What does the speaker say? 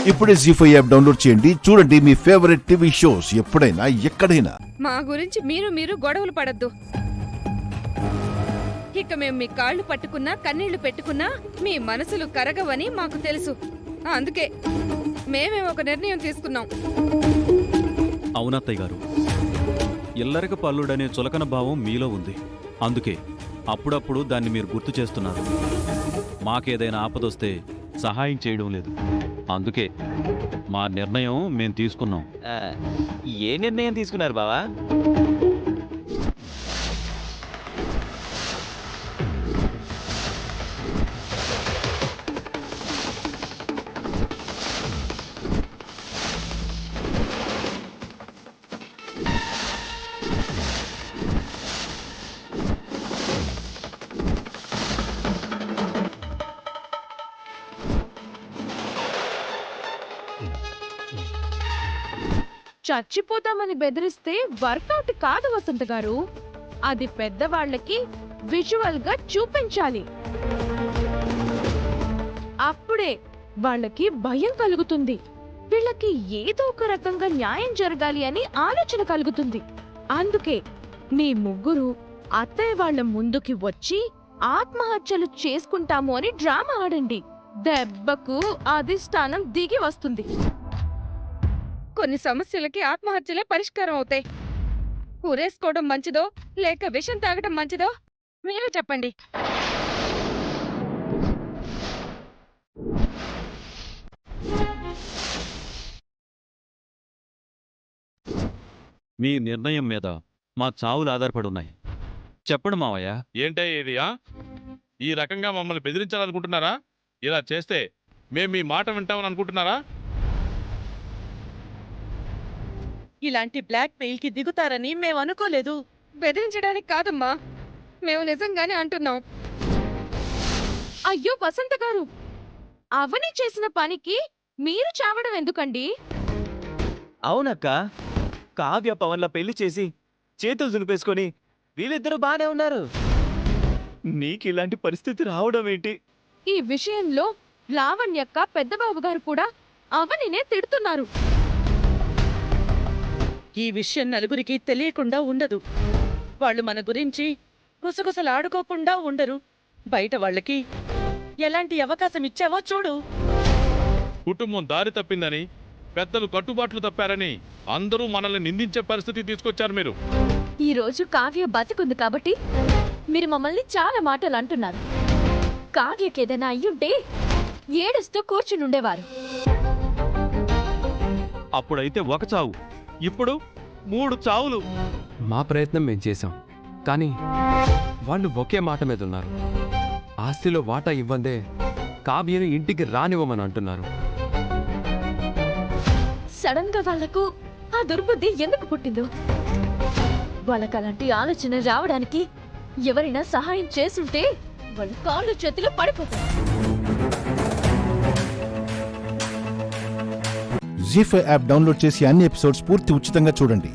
ఇప్పుడే జీ5 app download చేయండి. చూడండి మీ ఫేవరెట్ టీవీ షోస్ ఎప్పుడైనా ఎక్కడైనా. మా గురించి మీరు గొడవలు పడద్దు. ఇక మేము మీ కాళ్ళు పట్టుకున్నా కన్నీళ్లు పెట్టుకున్నా మీ మనసులు కరగవని మాకు తెలుసు. అందుకే మేమే ఒక నిర్ణయం తీసుకున్నాం. అవునత్తయ్య గారు, ఇల్లరిక పల్లుడనే చులకన భావం మీలో ఉంది. అందుకే అప్పుడప్పుడు దాన్ని మీరు గుర్తు చేస్తున్నారు. మాకేదైనా ఆపదొస్తే సహాయం చేయడం లేదు. అందుకే మా నిర్ణయం మేము తీసుకున్నాం. ఏ నిర్ణయం తీసుకున్నారు బావా? చచ్చిపోతామని బెదిరిస్తే వర్కౌట్ కాదు వసంత గారు. అది పెద్దవాళ్ళకి విజువల్ గా చూపించాలి. అప్పుడే వాళ్ళకి భయం కలుగుతుంది. వీళ్ళకి ఏదో ఒక రకంగా న్యాయం జరగాలి అని ఆలోచన కలుగుతుంది. అందుకే మీ ముగ్గురు అత్తయ్య వాళ్ళ ముందుకి వచ్చి ఆత్మహత్యలు చేసుకుంటాము అని డ్రామా ఆడండి. దెబ్బకు అధిష్టానం దిగి వస్తుంది. కొన్ని సమస్యలకి ఆత్మహత్యలే పరిష్కారం అవుతాయి. ఊరేసుకోవడం మంచిదో లేక విషం తాగడం మంచిదో మీరే చెప్పండి. మీ నిర్ణయం మీద మా చావులు ఆధారపడున్నాయి. చెప్పండి మావయ్య. ఏంటే ఇదియా? ఈ రకంగా మమ్మల్ని బెదిరించాలనుకుంటున్నారా? ఇలా చేస్తే మేము మీ మాట వింటామని అనుకుంటున్నారా? ఇలాంటి బ్లాక్ మెయిల్ కి దిగుతారని మేము అనుకోలేదు. బెదిరించడానికి కాదమ్మా, మేము నిజంగానే అంటున్నాం. అయ్యో వసంత గారు, అవని చేసిన పనికి మీరు చావడం ఎందుకండి? అవునక్క, కావ్య పవన్ల పెళ్లి చేసి చేతులు దులిపేసుకొని వీళ్ళిద్దరూ బానే ఉన్నారు. నీకు ఇలాంటి పరిస్థితి రావడం ఏంటి? ఈ విషయంలో లావణ్యక్క పెద్దబాబు గారు కూడా అవనినే తిడుతున్నారు. ఈ విషయం నలుగురికి తెలియకుండా ఉండదు. వాళ్ళు మన గురించి గుసగుసలాడుకోకుండా ఉండరు. బయట వాళ్ళకి ఎలాంటి అవకాశం ఇచ్చావో చూడు. కుటుంబం దారి తప్పిందని, పెద్దలు కట్టుబాట్లు తప్పారని అందరూ మనల్ని నిందించే పరిస్థితి తీసుకొచ్చారు మీరు. ఈ రోజు కావ్య బతికుంది కాబట్టి మీరు మమ్మల్ని చాలా మాటలు అంటున్నారు. కావ్యకి ఏదైనా అయ్యుంటే ఏడుస్తూ కూర్చునుండేవారు. అప్పుడైతే ఒక చావు, ఇప్పుడు 3 చావులు. మా ప్రయత్నం మేం చేశాం, కానీ వాళ్ళు ఒకే మాట మీద ఉన్నారు. ఆస్తిలో వాటా ఇవ్వందే కావ్యను ఇంటికి రానివ్వమని అంటున్నారు. సడన్ గా వాళ్లకు ఆ దుర్బుద్ధి ఎందుకు పుట్టిందో? వాళ్ళకి అలాంటి ఆలోచన రావడానికి ఎవరైనా సహాయం చేసుంటే వాళ్ళ కాళ్ళు చేతిలో పడిపోతారు. జీ5 యాప్ డౌన్లోడ్ చేసి అన్ని ఎపిసోడ్స్ పూర్తి ఉచితంగా చూడండి.